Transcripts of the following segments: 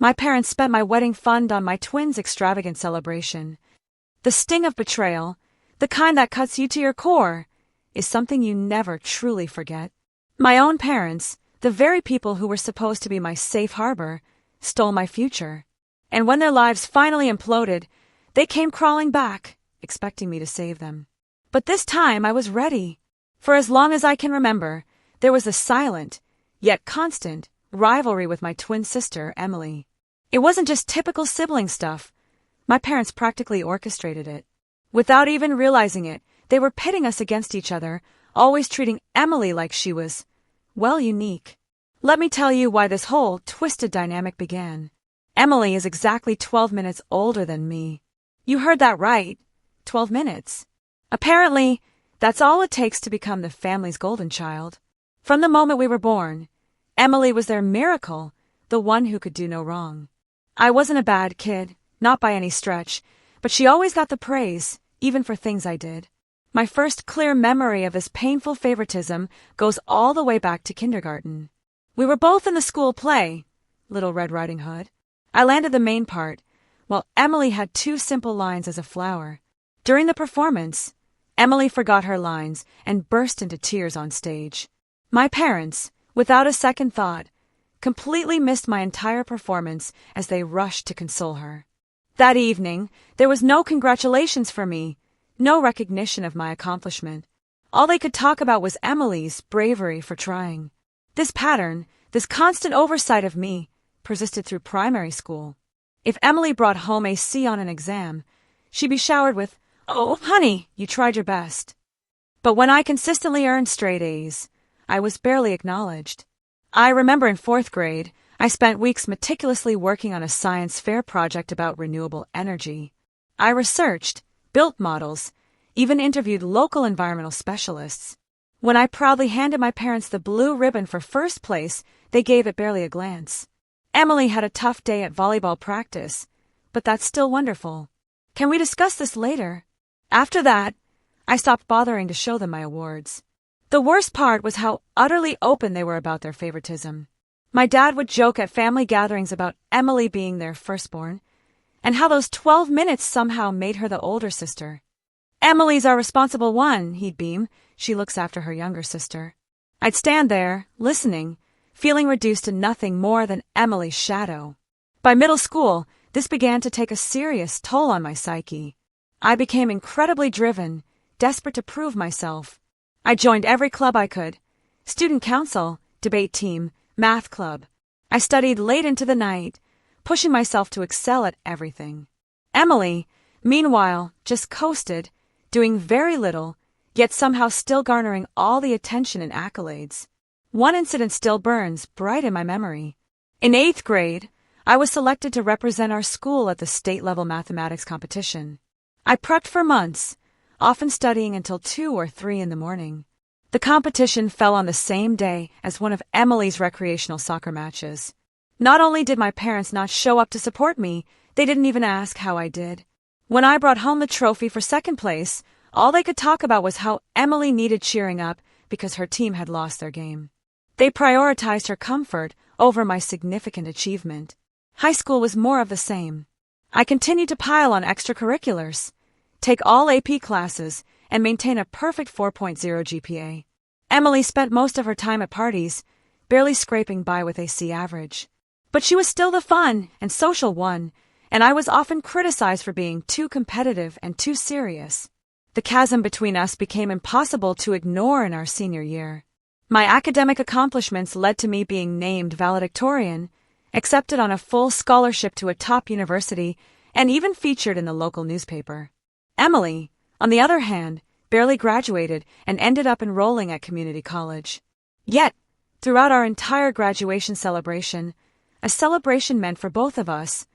My parents spent my wedding fund on my twins' extravagant celebration. The sting of betrayal, the kind that cuts you to your core, is something you never truly forget. My own parents, the very people who were supposed to be my safe harbor, stole my future. And when their lives finally imploded, they came crawling back, expecting me to save them. But this time I was ready. For as long as I can remember, there was a silent, yet constant, rivalry with my twin sister, Emily. It wasn't just typical sibling stuff. My parents practically orchestrated it. Without even realizing it, they were pitting us against each other, always treating Emily like she was, well, unique. Let me tell you why this whole twisted dynamic began. Emily is exactly 12 minutes older than me. You heard that right. 12 minutes. Apparently, that's all it takes to become the family's golden child. From the moment we were born, Emily was their miracle, the one who could do no wrong. I wasn't a bad kid, not by any stretch, but she always got the praise, even for things I did. My first clear memory of this painful favoritism goes all the way back to kindergarten. We were both in the school play, Little Red Riding Hood. I landed the main part, while Emily had 2 simple lines as a flower. During the performance, Emily forgot her lines and burst into tears on stage. My parents, without a second thought, completely missed my entire performance as they rushed to console her. That evening, there was no congratulations for me, no recognition of my accomplishment. All they could talk about was Emily's bravery for trying. This pattern, this constant oversight of me, persisted through primary school. If Emily brought home a C on an exam, she'd be showered with, "Oh, honey, you tried your best." But when I consistently earned straight A's, I was barely acknowledged. I remember in 4th grade, I spent weeks meticulously working on a science fair project about renewable energy. I researched, built models, even interviewed local environmental specialists. When I proudly handed my parents the blue ribbon for first place, they gave it barely a glance. Emily had a tough day at volleyball practice, but that's still wonderful. Can we discuss this later? After that, I stopped bothering to show them my awards. The worst part was how utterly open they were about their favoritism. My dad would joke at family gatherings about Emily being their firstborn, and how those 12 minutes somehow made her the older sister. "Emily's our responsible one," he'd beam. "She looks after her younger sister." I'd stand there, listening, feeling reduced to nothing more than Emily's shadow. By middle school, this began to take a serious toll on my psyche. I became incredibly driven, desperate to prove myself. I joined every club I could: student council, debate team, math club. I studied late into the night, pushing myself to excel at everything. Emily, meanwhile, just coasted, doing very little, yet somehow still garnering all the attention and accolades. One incident still burns bright in my memory. In 8th grade, I was selected to represent our school at the state-level mathematics competition. I prepped for months, often studying until 2 or 3 in the morning. The competition fell on the same day as one of Emily's recreational soccer matches. Not only did my parents not show up to support me, they didn't even ask how I did. When I brought home the trophy for 2nd place, all they could talk about was how Emily needed cheering up because her team had lost their game. They prioritized her comfort over my significant achievement. High school was more of the same. I continued to pile on extracurriculars, take all AP classes, and maintain a perfect 4.0 GPA. Emily spent most of her time at parties, barely scraping by with a C average. But she was still the fun and social one, and I was often criticized for being too competitive and too serious. The chasm between us became impossible to ignore in our senior year. My academic accomplishments led to me being named valedictorian, accepted on a full scholarship to a top university, and even featured in the local newspaper. Emily, on the other hand, barely graduated and ended up enrolling at community college. Yet, throughout our entire graduation celebration, a celebration meant for both of us,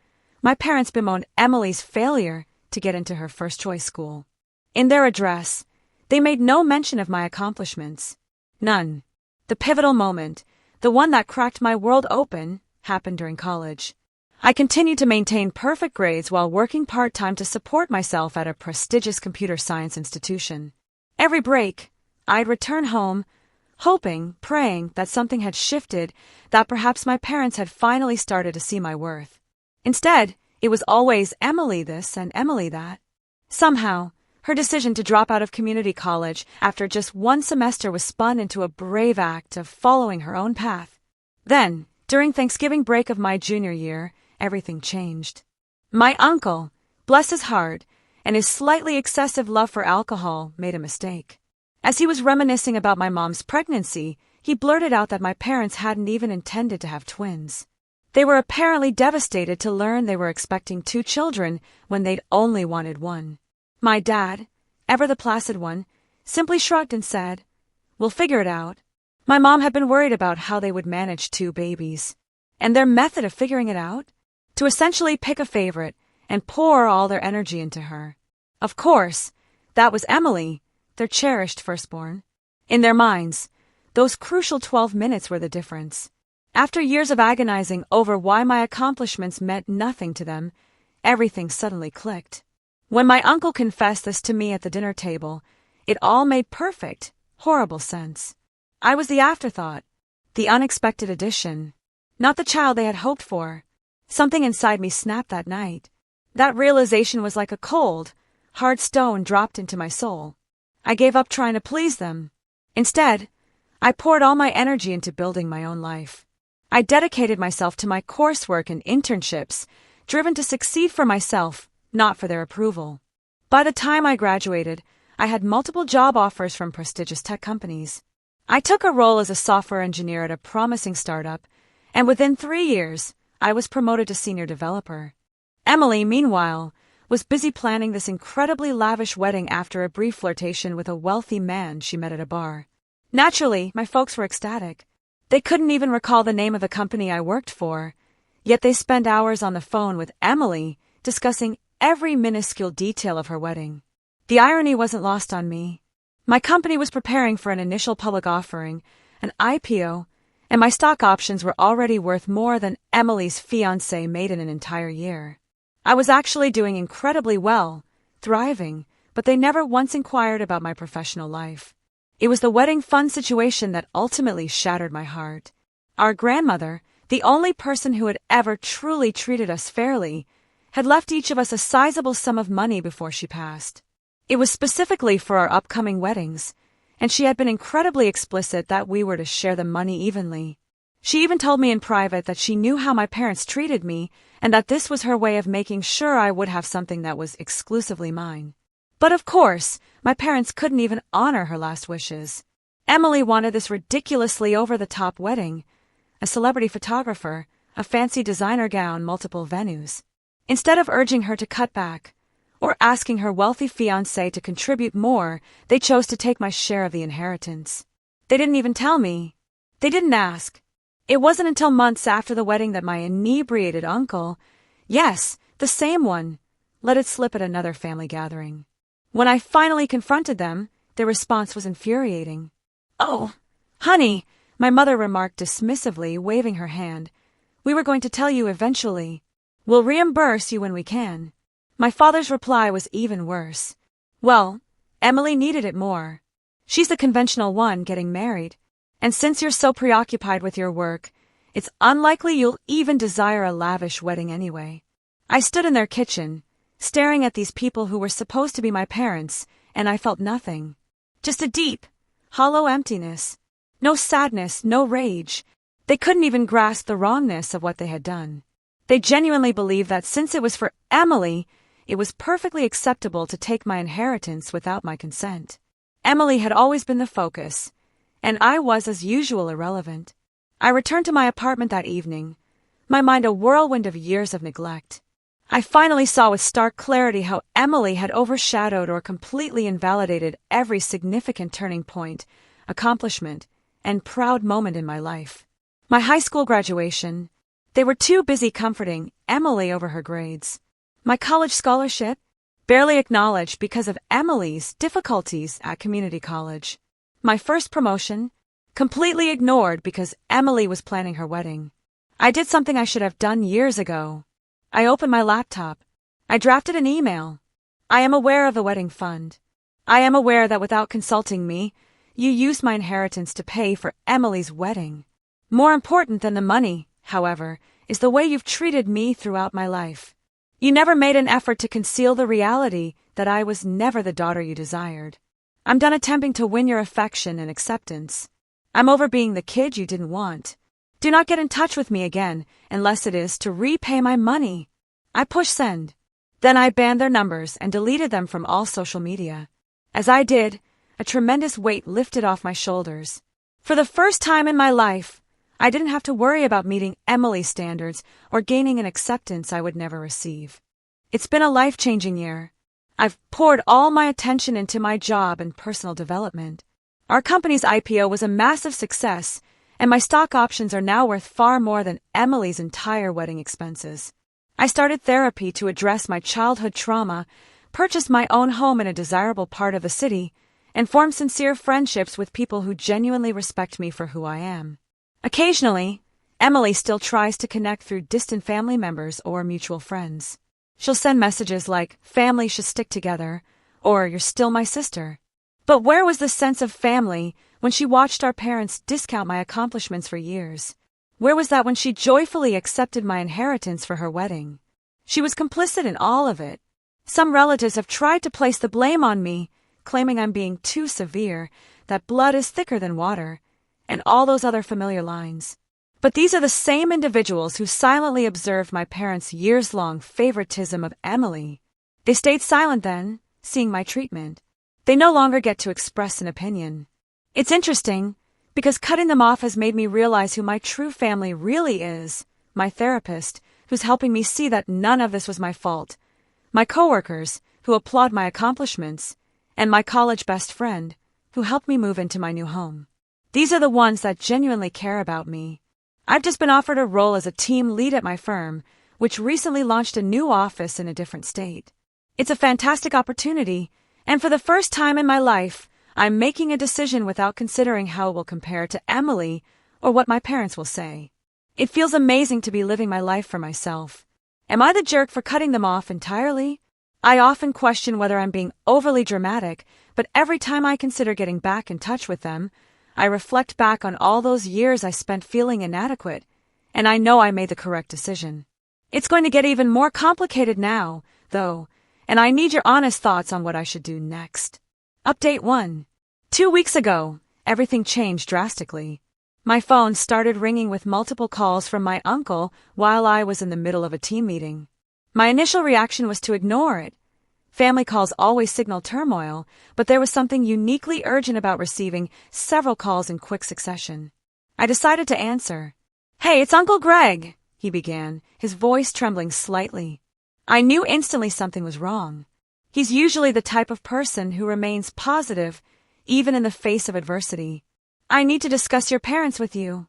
my parents bemoaned Emily's failure to get into her first-choice school. In their address, they made no mention of my accomplishments. None. The pivotal moment, the one that cracked my world open, happened during college. I continued to maintain perfect grades while working part-time to support myself at a prestigious computer science institution. Every break, I'd return home, hoping, praying that something had shifted, that perhaps my parents had finally started to see my worth. Instead, it was always Emily this and Emily that. Somehow, her decision to drop out of community college after just one semester was spun into a brave act of following her own path. Then, during Thanksgiving break of my junior year, everything changed. My uncle, bless his heart, and his slightly excessive love for alcohol made a mistake. As he was reminiscing about my mom's pregnancy, he blurted out that my parents hadn't even intended to have twins. They were apparently devastated to learn they were expecting 2 children when they'd only wanted 1. My dad, ever the placid one, simply shrugged and said, "We'll figure it out." My mom had been worried about how they would manage 2 babies. And their method of figuring it out? To essentially pick a favorite and pour all their energy into her. Of course, that was Emily, their cherished firstborn. In their minds, those crucial 12 minutes were the difference. After years of agonizing over why my accomplishments meant nothing to them, everything suddenly clicked. When my uncle confessed this to me at the dinner table, it all made perfect, horrible sense. I was the afterthought, the unexpected addition, not the child they had hoped for. Something inside me snapped that night. That realization was like a cold, hard stone dropped into my soul. I gave up trying to please them. Instead, I poured all my energy into building my own life. I dedicated myself to my coursework and internships, driven to succeed for myself, not for their approval. By the time I graduated, I had multiple job offers from prestigious tech companies. I took a role as a software engineer at a promising startup, and within 3 years, I was promoted to senior developer. Emily, meanwhile, was busy planning this incredibly lavish wedding after a brief flirtation with a wealthy man she met at a bar. Naturally, my folks were ecstatic. They couldn't even recall the name of the company I worked for, yet they spent hours on the phone with Emily discussing every minuscule detail of her wedding. The irony wasn't lost on me. My company was preparing for an initial public offering, an IPO, and my stock options were already worth more than Emily's fiancé made in an entire year. I was actually doing incredibly well, thriving, but they never once inquired about my professional life. It was the wedding fund situation that ultimately shattered my heart. Our grandmother, the only person who had ever truly treated us fairly, had left each of us a sizable sum of money before she passed. It was specifically for our upcoming weddings, and she had been incredibly explicit that we were to share the money evenly. She even told me in private that she knew how my parents treated me and that this was her way of making sure I would have something that was exclusively mine. But of course, my parents couldn't even honor her last wishes. Emily wanted this ridiculously over-the-top wedding, a celebrity photographer, a fancy designer gown, multiple venues. Instead of urging her to cut back, or asking her wealthy fiancé to contribute more, they chose to take my share of the inheritance. They didn't even tell me. They didn't ask. It wasn't until months after the wedding that my inebriated uncle, yes, the same one, let it slip at another family gathering. When I finally confronted them, their response was infuriating. "Oh, honey," my mother remarked dismissively, waving her hand. "We were going to tell you eventually. We'll reimburse you when we can." My father's reply was even worse. "Well, Emily needed it more. She's the conventional one getting married, and since you're so preoccupied with your work, it's unlikely you'll even desire a lavish wedding anyway." I stood in their kitchen, staring at these people who were supposed to be my parents, and I felt nothing. Just a deep, hollow emptiness. No sadness, no rage. They couldn't even grasp the wrongness of what they had done. They genuinely believed that since it was for Emily, it was perfectly acceptable to take my inheritance without my consent. Emily had always been the focus, and I was as usual irrelevant. I returned to my apartment that evening, my mind a whirlwind of years of neglect. I finally saw with stark clarity how Emily had overshadowed or completely invalidated every significant turning point, accomplishment, and proud moment in my life. My high school graduation, they were too busy comforting Emily over her grades. My college scholarship, barely acknowledged because of Emily's difficulties at community college. My first promotion, completely ignored because Emily was planning her wedding. I did something I should have done years ago. I opened my laptop. I drafted an email. "I am aware of the wedding fund. I am aware that without consulting me, You used my inheritance to pay for Emily's wedding. More important than the money, however, is the way you've treated me throughout my life. You never made an effort to conceal the reality that I was never the daughter you desired. I'm done attempting to win your affection and acceptance. I'm over being the kid you didn't want. Do not get in touch with me again unless it is to repay my money. I pushed send. Then I banned their numbers and deleted them from all social media. As I did, a tremendous weight lifted off my shoulders. For the first time in my life, I didn't have to worry about meeting Emily's standards or gaining an acceptance I would never receive. It's been a life-changing year. I've poured all my attention into my job and personal development. Our company's IPO was a massive success, and my stock options are now worth far more than Emily's entire wedding expenses. I started therapy to address my childhood trauma, purchased my own home in a desirable part of the city, and formed sincere friendships with people who genuinely respect me for who I am. Occasionally, Emily still tries to connect through distant family members or mutual friends. She'll send messages like, "Family should stick together," or "You're still my sister." But where was the sense of family when she watched our parents discount my accomplishments for years? Where was that when she joyfully accepted my inheritance for her wedding? She was complicit in all of it. Some relatives have tried to place the blame on me, claiming I'm being too severe, that blood is thicker than water, and all those other familiar lines. But these are the same individuals who silently observed my parents' years-long favoritism of Emily. They stayed silent then, seeing my treatment. They no longer get to express an opinion. It's interesting, because cutting them off has made me realize who my true family really is. My therapist, who's helping me see that none of this was my fault. My coworkers, who applaud my accomplishments. And my college best friend, who helped me move into my new home. These are the ones that genuinely care about me. I've just been offered a role as a team lead at my firm, which recently launched a new office in a different state. It's a fantastic opportunity, and for the first time in my life, I'm making a decision without considering how it will compare to Emily or what my parents will say. It feels amazing to be living my life for myself. Am I the jerk for cutting them off entirely? I often question whether I'm being overly dramatic, but every time I consider getting back in touch with them, I reflect back on all those years I spent feeling inadequate, and I know I made the correct decision. It's going to get even more complicated now, though, and I need your honest thoughts on what I should do next. Update 1. 2 weeks ago, everything changed drastically. My phone started ringing with multiple calls from my uncle while I was in the middle of a team meeting. My initial reaction was to ignore it. Family calls always signal turmoil, but there was something uniquely urgent about receiving several calls in quick succession. I decided to answer. "Hey, it's Uncle Greg," he began, his voice trembling slightly. I knew instantly something was wrong. He's usually the type of person who remains positive, even in the face of adversity. "I need to discuss your parents with you."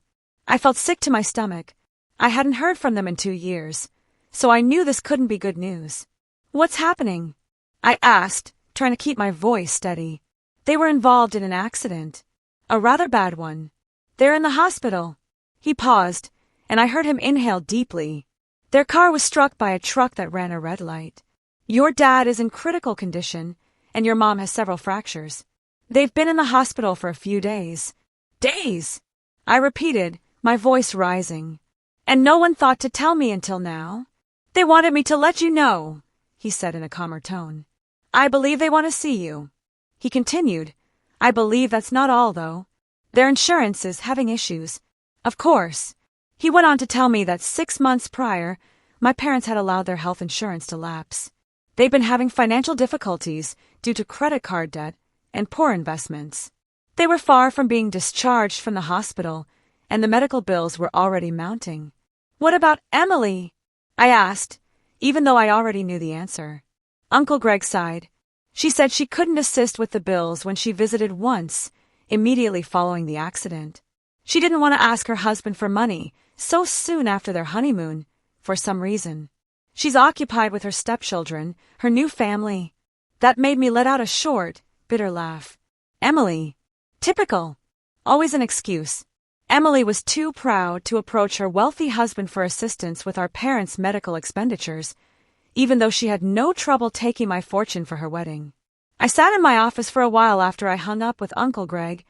I felt sick to my stomach. I hadn't heard from them in 2 years, so I knew this couldn't be good news. "What's happening?" I asked, trying to keep my voice steady. "They were involved in an accident. A rather bad one. They're in the hospital." He paused, and I heard him inhale deeply. "Their car was struck by a truck that ran a red light. Your dad is in critical condition, and your mom has several fractures. They've been in the hospital for a few days." "Days?" I repeated, my voice rising. "And no one thought to tell me until now?" "They wanted me to let you know," he said in a calmer tone. "I believe they want to see you." He continued, "I believe that's not all, though. Their insurance is having issues." Of course. He went on to tell me that 6 months prior, my parents had allowed their health insurance to lapse. They've been having financial difficulties due to credit card debt and poor investments. They were far from being discharged from the hospital, and the medical bills were already mounting. "What about Emily?" I asked, even though I already knew the answer. Uncle Greg sighed. "She said she couldn't assist with the bills when she visited once, immediately following the accident. She didn't want to ask her husband for money so soon after their honeymoon, for some reason. She's occupied with her stepchildren, her new family." That made me let out a short, bitter laugh. Emily. Typical. Always an excuse. Emily was too proud to approach her wealthy husband for assistance with our parents' medical expenditures, even though she had no trouble taking my fortune for her wedding. I sat in my office for a while after I hung up with Uncle Greg,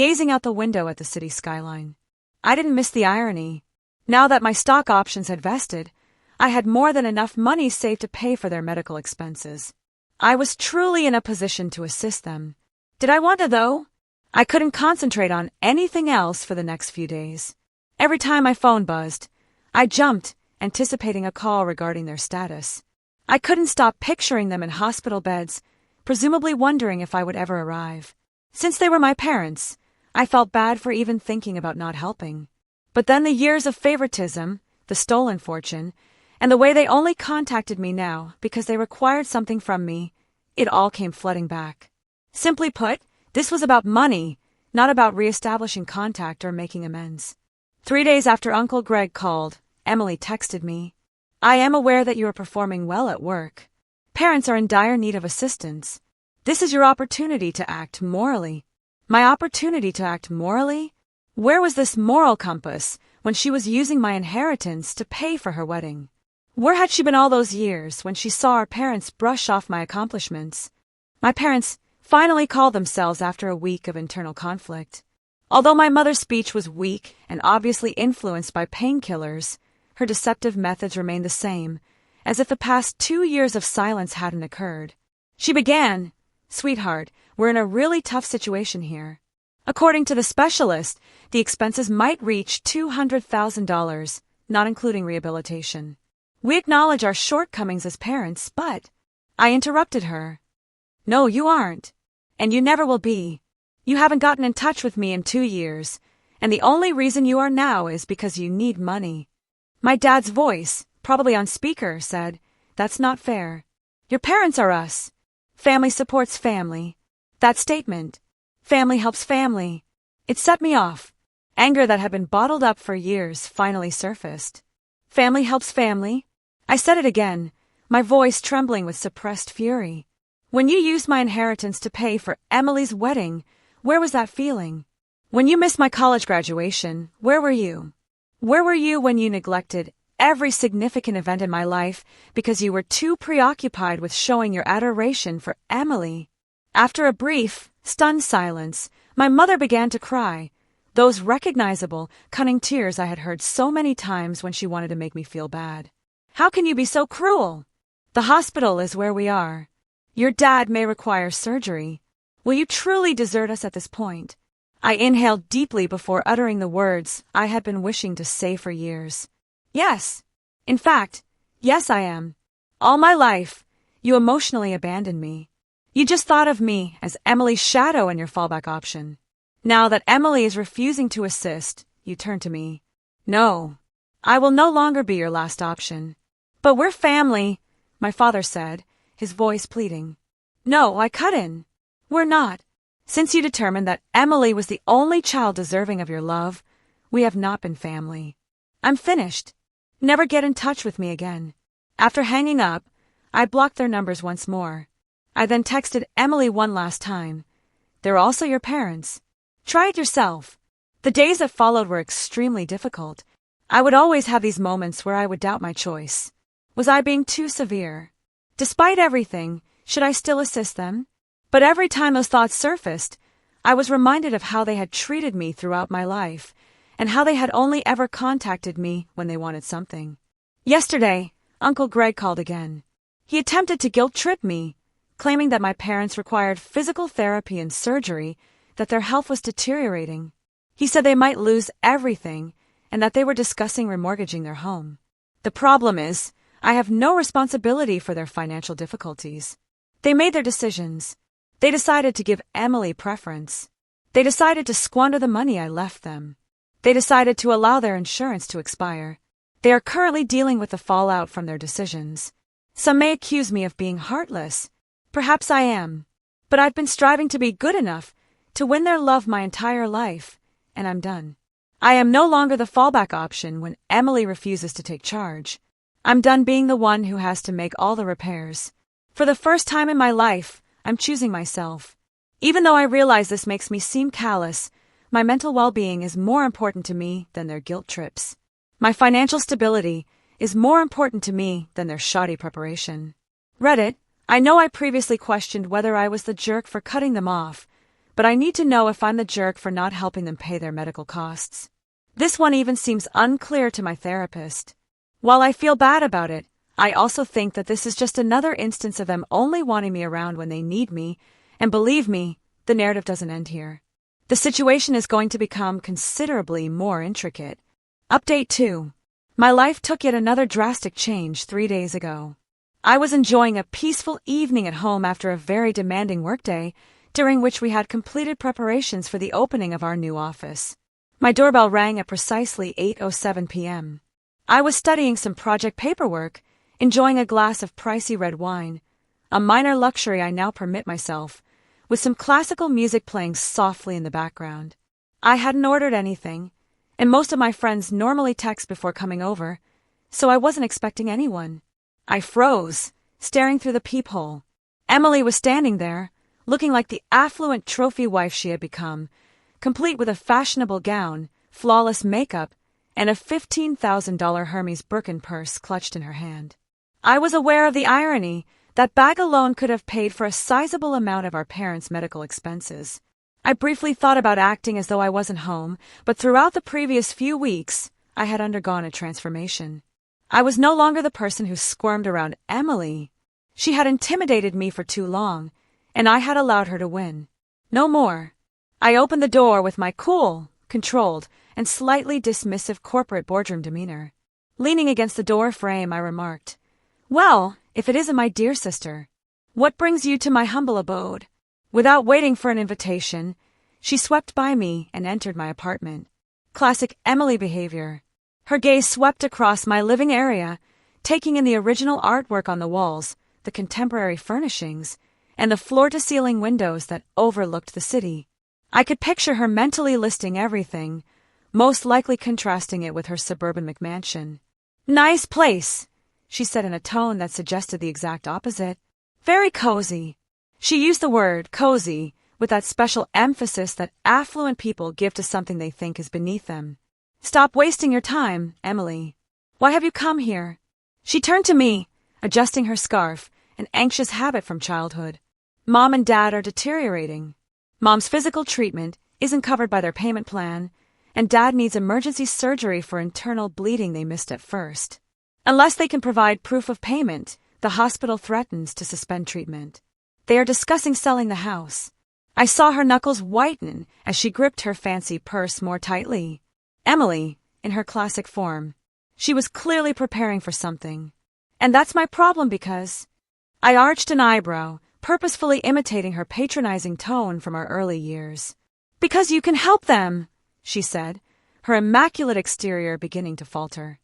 gazing out the window at the city skyline. I didn't miss the irony. Now that my stock options had vested, I had more than enough money saved to pay for their medical expenses. I was truly in a position to assist them. Did I want to, though? I couldn't concentrate on anything else for the next few days. Every time my phone buzzed, I jumped, anticipating a call regarding their status. I couldn't stop picturing them in hospital beds, presumably wondering if I would ever arrive. Since they were my parents, I felt bad for even thinking about not helping. But then the years of favoritism, the stolen fortune, and the way they only contacted me now because they required something from me, it all came flooding back. Simply put, this was about money, not about reestablishing contact or making amends. 3 days after Uncle Greg called, Emily texted me, "I am aware that you are performing well at work. Parents are in dire need of assistance. This is your opportunity to act morally." My opportunity to act morally? Where was this moral compass when she was using my inheritance to pay for her wedding? Where had she been all those years when she saw our parents brush off my accomplishments? My parents finally called themselves after a week of internal conflict. Although my mother's speech was weak and obviously influenced by painkillers, her deceptive methods remained the same, as if the past 2 years of silence hadn't occurred. She began, "Sweetheart, we're in a really tough situation here. According to the specialist, the expenses might reach $200,000, not including rehabilitation. We acknowledge our shortcomings as parents, but..." I interrupted her. "No, you aren't. And you never will be. You haven't gotten in touch with me in 2 years, and the only reason you are now is because you need money." My dad's voice, probably on speaker, said, "That's not fair. Your parents are us. Family supports family." That statement, "Family helps family," it set me off. Anger that had been bottled up for years finally surfaced. "Family helps family?" I said it again, my voice trembling with suppressed fury. When you used my inheritance to pay for Emily's wedding, where was that feeling? When you missed my college graduation, where were you? Where were you when you neglected every significant event in my life because you were too preoccupied with showing your adoration for Emily? After a brief, stunned silence, my mother began to cry, those recognizable, cunning tears I had heard so many times when she wanted to make me feel bad. "How can you be so cruel? The hospital is where we are. Your dad may require surgery. Will you truly desert us at this point?" I inhaled deeply before uttering the words I had been wishing to say for years. "Yes. In fact, yes, I am. All my life, you emotionally abandoned me. You just thought of me as Emily's shadow and your fallback option. Now that Emily is refusing to assist, you turn to me. No, I will no longer be your last option." "But we're family," my father said, his voice pleading. "No," I cut in. "We're not. Since you determined that Emily was the only child deserving of your love, we have not been family. I'm finished. Never get in touch with me again." After hanging up, I blocked their numbers once more. I then texted Emily one last time. "They're also your parents. Try it yourself." The days that followed were extremely difficult. I would always have these moments where I would doubt my choice. Was I being too severe? Despite everything, should I still assist them? But every time those thoughts surfaced, I was reminded of how they had treated me throughout my life, and how they had only ever contacted me when they wanted something. Yesterday, Uncle Greg called again. He attempted to guilt-trip me, claiming that my parents required physical therapy and surgery, that their health was deteriorating. He said they might lose everything, and that they were discussing remortgaging their home. The problem is, I have no responsibility for their financial difficulties. They made their decisions. They decided to give Emily preference. They decided to squander the money I left them. They decided to allow their insurance to expire. They are currently dealing with the fallout from their decisions. Some may accuse me of being heartless. Perhaps I am. But I've been striving to be good enough to win their love my entire life, and I'm done. I am no longer the fallback option when Emily refuses to take charge. I'm done being the one who has to make all the repairs. For the first time in my life, I'm choosing myself. Even though I realize this makes me seem callous, my mental well-being is more important to me than their guilt trips. My financial stability is more important to me than their shoddy preparation. Reddit, I know I previously questioned whether I was the jerk for cutting them off, but I need to know if I'm the jerk for not helping them pay their medical costs. This one even seems unclear to my therapist. While I feel bad about it, I also think that this is just another instance of them only wanting me around when they need me, and believe me, the narrative doesn't end here. The situation is going to become considerably more intricate. Update 2. My life took yet another drastic change 3 days ago. I was enjoying a peaceful evening at home after a very demanding workday, during which we had completed preparations for the opening of our new office. My doorbell rang at precisely 8:07 p.m. I was studying some project paperwork, enjoying a glass of pricey red wine, a minor luxury I now permit myself, with some classical music playing softly in the background. I hadn't ordered anything, and most of my friends normally text before coming over, so I wasn't expecting anyone. I froze, staring through the peephole. Emily was standing there, looking like the affluent trophy wife she had become, complete with a fashionable gown, flawless makeup, and a $15,000 Hermes Birkin purse clutched in her hand. I was aware of the irony. That bag alone could have paid for a sizable amount of our parents' medical expenses. I briefly thought about acting as though I wasn't home, but throughout the previous few weeks, I had undergone a transformation. I was no longer the person who squirmed around Emily. She had intimidated me for too long, and I had allowed her to win. No more. I opened the door with my cool, controlled, and slightly dismissive corporate boardroom demeanor. Leaning against the door frame, I remarked, "Well, if it isn't my dear sister, what brings you to my humble abode?" Without waiting for an invitation, she swept by me and entered my apartment. Classic Emily behavior. Her gaze swept across my living area, taking in the original artwork on the walls, the contemporary furnishings, and the floor-to-ceiling windows that overlooked the city. I could picture her mentally listing everything, most likely contrasting it with her suburban McMansion. "Nice place," she said in a tone that suggested the exact opposite. "Very cozy." She used the word cozy with that special emphasis that affluent people give to something they think is beneath them. "Stop wasting your time, Emily. Why have you come here?" She turned to me, adjusting her scarf, an anxious habit from childhood. "Mom and Dad are deteriorating. Mom's physical treatment isn't covered by their payment plan, and Dad needs emergency surgery for internal bleeding they missed at first. Unless they can provide proof of payment, the hospital threatens to suspend treatment. They are discussing selling the house." I saw her knuckles whiten as she gripped her fancy purse more tightly. Emily, in her classic form. She was clearly preparing for something. And that's my problem because... I arched an eyebrow, purposefully imitating her patronizing tone from our early years. "Because you can help them," she said, her immaculate exterior beginning to falter.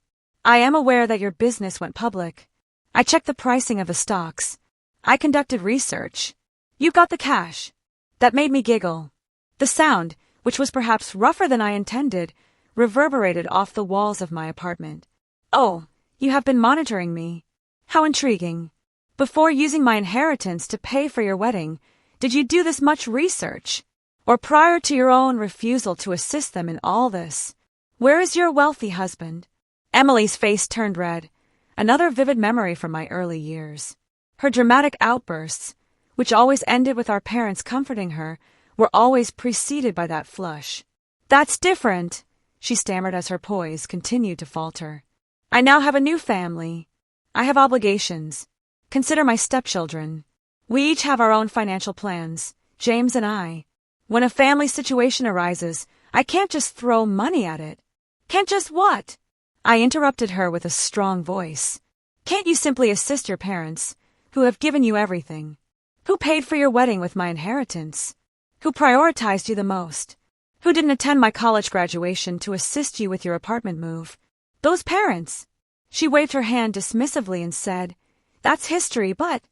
"I am aware that your business went public. I checked the pricing of the stocks. I conducted research. You got the cash." That made me giggle. The sound, which was perhaps rougher than I intended, reverberated off the walls of my apartment. "Oh, you have been monitoring me. How intriguing. Before using my inheritance to pay for your wedding, did you do this much research? Or prior to your own refusal to assist them in all this? Where is your wealthy husband?" Emily's face turned red, another vivid memory from my early years. Her dramatic outbursts, which always ended with our parents comforting her, were always preceded by that flush. "That's different," she stammered as her poise continued to falter. "I now have a new family. I have obligations. Consider my stepchildren. We each have our own financial plans, James and I. When a family situation arises, I can't just throw money at it." "Can't just what?" I interrupted her with a strong voice. "Can't you simply assist your parents, who have given you everything? Who paid for your wedding with my inheritance? Who prioritized you the most? Who didn't attend my college graduation to assist you with your apartment move? Those parents." She waved her hand dismissively and said, "That's history, but..."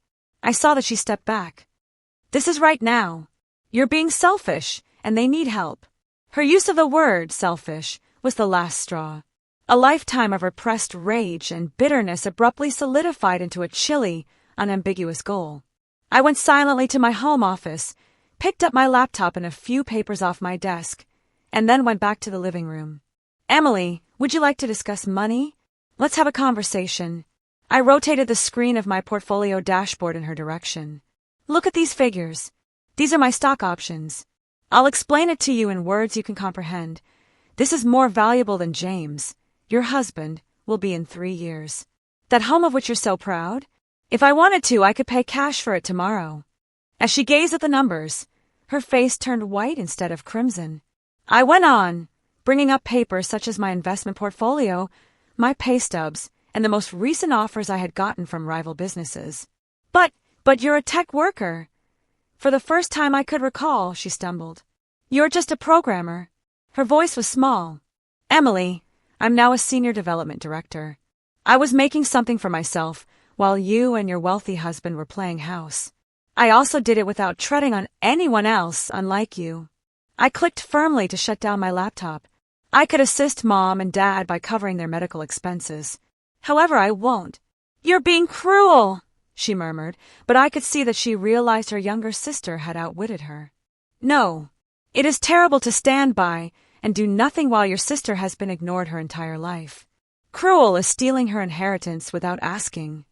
I saw that she stepped back. "This is right now. You're being selfish, and they need help." Her use of the word selfish was the last straw. A lifetime of repressed rage and bitterness abruptly solidified into a chilly, unambiguous goal. I went silently to my home office, picked up my laptop and a few papers off my desk, and then went back to the living room. "Emily, would you like to discuss money? Let's have a conversation." I rotated the screen of my portfolio dashboard in her direction. "Look at these figures. These are my stock options. I'll explain it to you in words you can comprehend. This is more valuable than James, your husband, will be in 3 years. That home of which you're so proud? If I wanted to, I could pay cash for it tomorrow. As she gazed at the numbers, her face turned white instead of crimson. I went on, bringing up papers such as my investment portfolio, my pay stubs, and the most recent offers I had gotten from rival businesses. But you're a tech worker. For the first time I could recall, she stumbled. You're just a programmer. Her voice was small. Emily, I'm now a senior development director. I was making something for myself while you and your wealthy husband were playing house. I also did it without treading on anyone else, unlike you. I clicked firmly to shut down my laptop. I could assist Mom and Dad by covering their medical expenses. However, I won't. You're being cruel, she murmured, but I could see that she realized her younger sister had outwitted her. No, it is terrible to stand by and do nothing while your sister has been ignored her entire life. Cruel is stealing her inheritance without asking.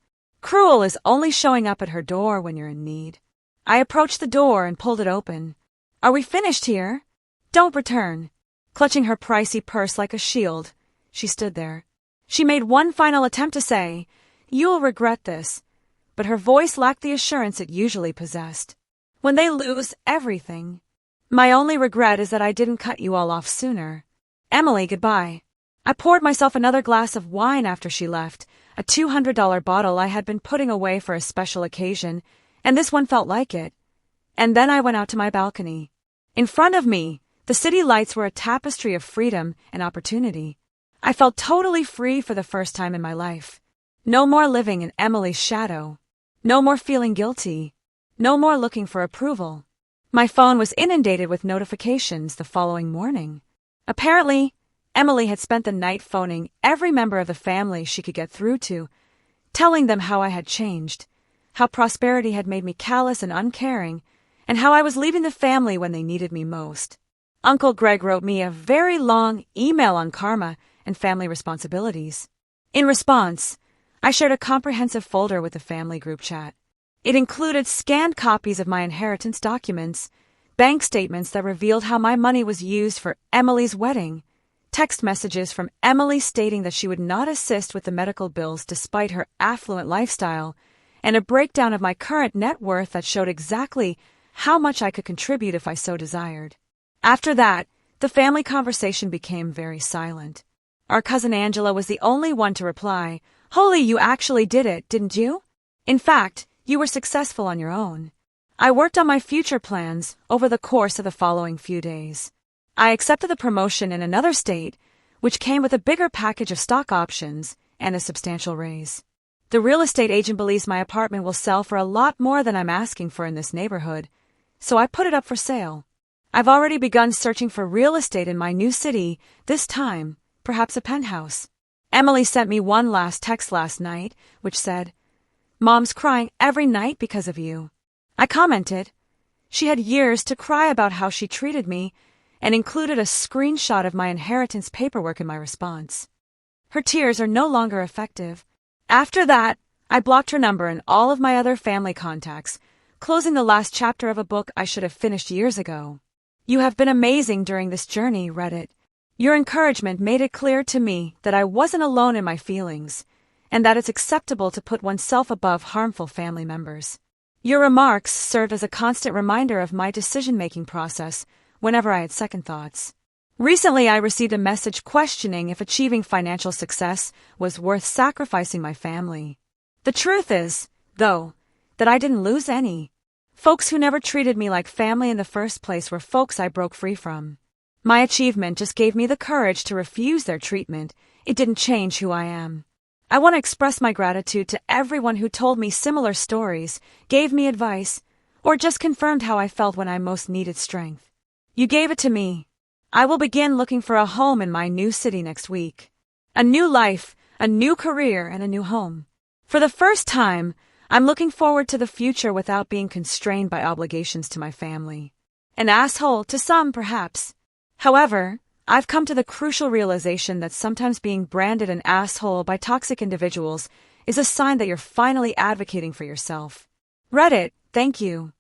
Cruel is only showing up at her door when you're in need. I approached the door and pulled it open. Are we finished here? Don't return. Clutching her pricey purse like a shield, she stood there. She made one final attempt to say, "You'll regret this," but her voice lacked the assurance it usually possessed. When they lose everything. My only regret is that I didn't cut you all off sooner. Emily, goodbye. I poured myself another glass of wine after she left, a $200 bottle I had been putting away for a special occasion, and this one felt like it. And then I went out to my balcony. In front of me, the city lights were a tapestry of freedom and opportunity. I felt totally free for the first time in my life. No more living in Emily's shadow. No more feeling guilty. No more looking for approval. My phone was inundated with notifications the following morning. Apparently, Emily had spent the night phoning every member of the family she could get through to, telling them how I had changed, how prosperity had made me callous and uncaring, and how I was leaving the family when they needed me most. Uncle Greg wrote me a very long email on karma and family responsibilities. In response, I shared a comprehensive folder with the family group chat. It included scanned copies of my inheritance documents, bank statements that revealed how my money was used for Emily's wedding, text messages from Emily stating that she would not assist with the medical bills despite her affluent lifestyle, and a breakdown of my current net worth that showed exactly how much I could contribute if I so desired. After that, the family conversation became very silent. Our cousin Angela was the only one to reply, "Holy, you actually did it, didn't you? In fact, you were successful on your own." I worked on my future plans over the course of the following few days. I accepted the promotion in another state, which came with a bigger package of stock options and a substantial raise. The real estate agent believes my apartment will sell for a lot more than I'm asking for in this neighborhood, so I put it up for sale. I've already begun searching for real estate in my new city, this time, perhaps a penthouse. Emily sent me one last text last night, which said, "Mom's crying every night because of you." I commented. She had years to cry about how she treated me, and included a screenshot of my inheritance paperwork in my response. Her tears are no longer effective. After that, I blocked her number and all of my other family contacts, closing the last chapter of a book I should have finished years ago. You have been amazing during this journey, Reddit. Your encouragement made it clear to me that I wasn't alone in my feelings, and that it's acceptable to put oneself above harmful family members. Your remarks served as a constant reminder of my decision-making process whenever I had second thoughts. Recently, I received a message questioning if achieving financial success was worth sacrificing my family. The truth is, though, that I didn't lose any. Folks who never treated me like family in the first place were folks I broke free from. My achievement just gave me the courage to refuse their treatment. It didn't change who I am. I want to express my gratitude to everyone who told me similar stories, gave me advice, or just confirmed how I felt when I most needed strength. You gave it to me. I will begin looking for a home in my new city next week. A new life, a new career, and a new home. For the first time, I'm looking forward to the future without being constrained by obligations to my family. An asshole to some, perhaps. However, I've come to the crucial realization that sometimes being branded an asshole by toxic individuals is a sign that you're finally advocating for yourself. Reddit, thank you.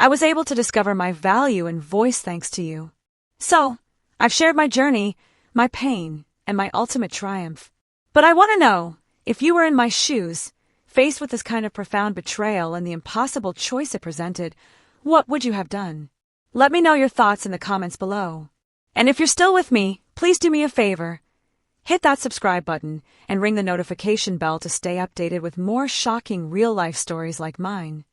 I was able to discover my value and voice thanks to you. So, I've shared my journey, my pain, and my ultimate triumph. But I want to know, if you were in my shoes, faced with this kind of profound betrayal and the impossible choice it presented, what would you have done? Let me know your thoughts in the comments below. And if you're still with me, please do me a favor. Hit that subscribe button and ring the notification bell to stay updated with more shocking real-life stories like mine.